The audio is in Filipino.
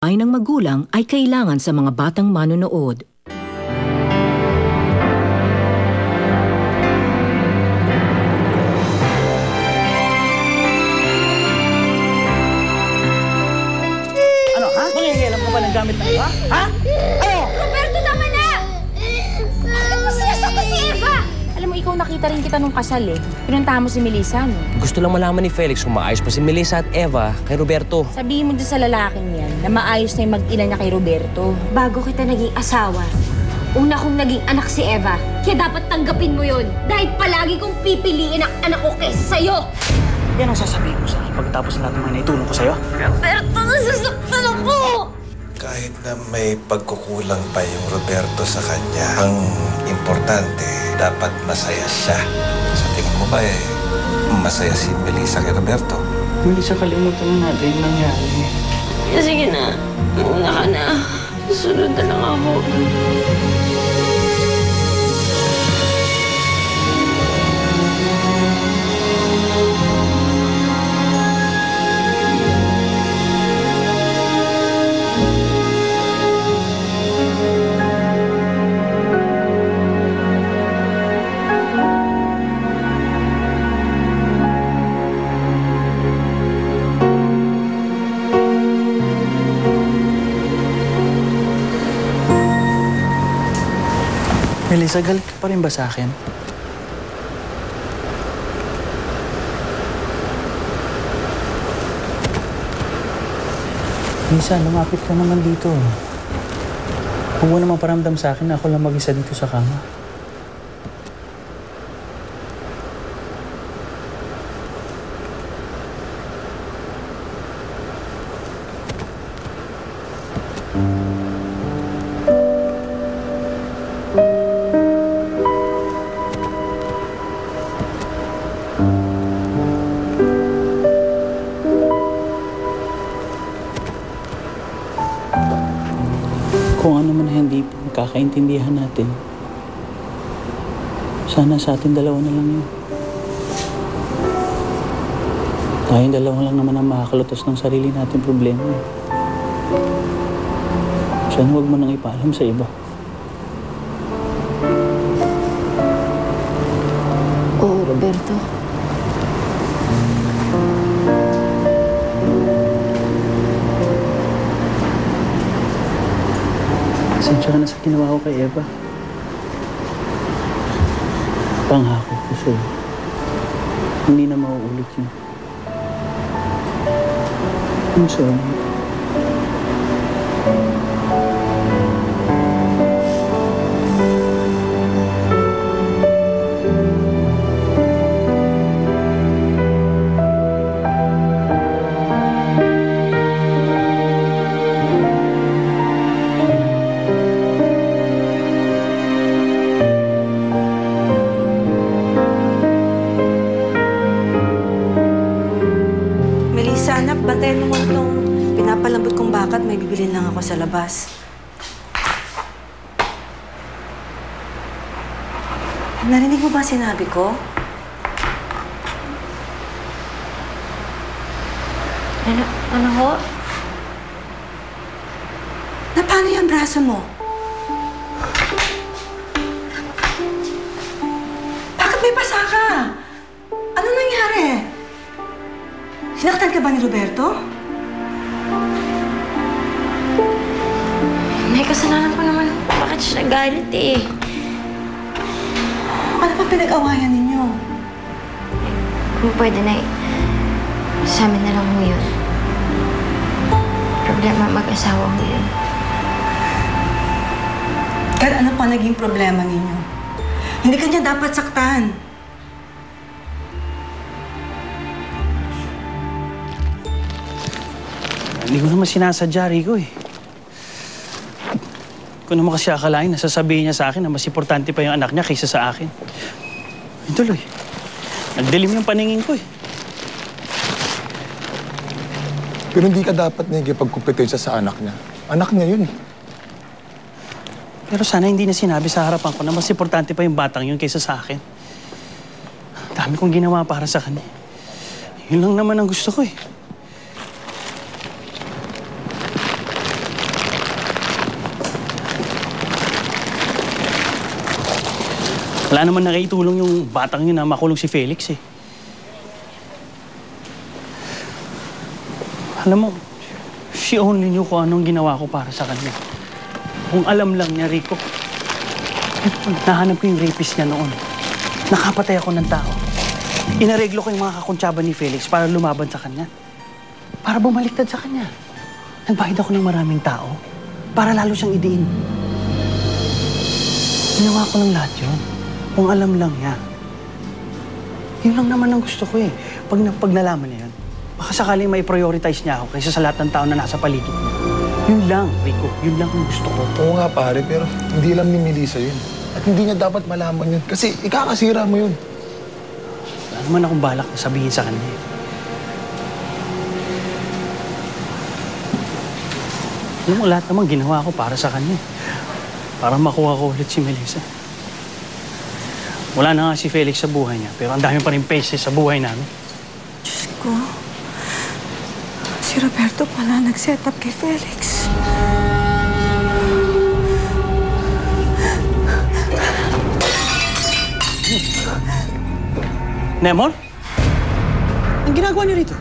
gabay ng magulang ay kailangan sa mga batang manonood. Ano, ha? Mangingialam ka ba ng gamit na iba? Ha? Ano? Roberto, tama na! Bakit mo sinasaktan si Eva? Alam mo, ikaw nakita rin kita nung kasal eh. Pinuntahan mo si Melissa, no? Gusto lang malaman ni Felix kung maayos pa si Melissa at Eva kay Roberto. Sabihin mo dyan sa lalaking yan na maayos na yung mag-ina niya kay Roberto. Bago kita naging asawa, una kong naging anak si Eva. Kaya dapat tanggapin mo yun. Dahil palagi kong pipiliin ang anak ko kaysa sa'yo. Yan ang sasabihin mo sa akin pagkatapos ng lahat ng mga naitulong ko sa'yo? Roberto, nasasaktan ako! Kahit na may pagkukulang pa yung Roberto sa kanya, ang importante, dapat masaya siya. Sa tingin mo ba masaya si Melissa kay Roberto? Melissa, kalimutan na natin yung nangyari. Sige na, mauna ka na. Susunod na lang ako. Melissa, galit ka pa rin ba sa akin? Melissa, lumapit ka naman dito. Huwag mo naman paramdam sa akin na ako lang mag-isa dito sa kama. Kung ano man hindi pagkakaintindihan natin, sana sa ating dalawa na lang yun. Tayong dalawa lang naman ang makakalutas ng sarili natin problema. Sana huwag mo nang ipaalam sa iba. Oo, Roberto. Pasensya ka na sa ginawa ko kay Eva. Pangako ko sa'yo. Hindi na mauulit yun. I'm sorry. Anak, bantayan mo itong pinapalambot kong bakat. May bibilin lang ako sa labas. Narinig mo ba sinabi ko? Ano ho? Na paano yung braso mo? Bakit may pasa ka? Ano nangyari? Sinaktan ka ba ni Roberto? May kasalanan ko naman. Bakit siya nagalit eh? Ano pa pinag-awayan ninyo? Kung pwede na sa amin na lang ho yun. Problema mag-asawa ho yun. Kahit ano pa naging problema ninyo? Hindi ka niya dapat saktan. Hindi ko naman sinasadya, Rico eh. Kung naman kasi akalain, nasasabihin niya sa akin na mas importante pa yung anak niya kaysa sa akin. Yun tuloy. Nagdilim yung paningin ko eh. Pero hindi ka dapat nagkipagkumpetensya sa anak niya. Anak niya yun eh. Pero sana hindi na sinabi sa harapan ko na mas importante pa yung batang yun kaysa sa akin. Dami kong ginawa para sa kanya. Yun lang naman ang gusto ko eh. Wala naman nakaitulong yung batang yun na makulong si Felix eh. Alam mo, she only knew kung anong ginawa ko para sa kanya. Kung alam lang niya, Rico. Nahanap ko yung rapist niya noon. Nakapatay ako ng tao. Inareglo ko yung mga kakuntsaba ni Felix para lumaban sa kanya. Para bumaliktad sa kanya. Nagbayad ako ng maraming tao para lalo siyang idiin. Ginawa ko ng lahat yun. Kung alam lang niya. Yun lang naman ang gusto ko eh. Pag nalaman niya yun, baka sakaling may prioritize niya ako kaysa sa lahat ng tao na nasa paligid niya. Yun lang, Rico. Yun lang ang gusto ko. Oo nga pare, pero hindi alam ni Melissa yun. At hindi niya dapat malaman yun. Kasi ikakasira mo yun. Wala naman akong balak na sabihin sa kanya eh. Alam mo, lahat naman ginawa ko para sa kanya. Para makuha ko ulit si Melissa. Wala na nga si Felix sa buhay niya, pero ang dami pa rin peses sa buhay namin. Diyos ko. Si Roberto pala nag-set up kay Felix. Nemor? Ang ginagawa niyo rito?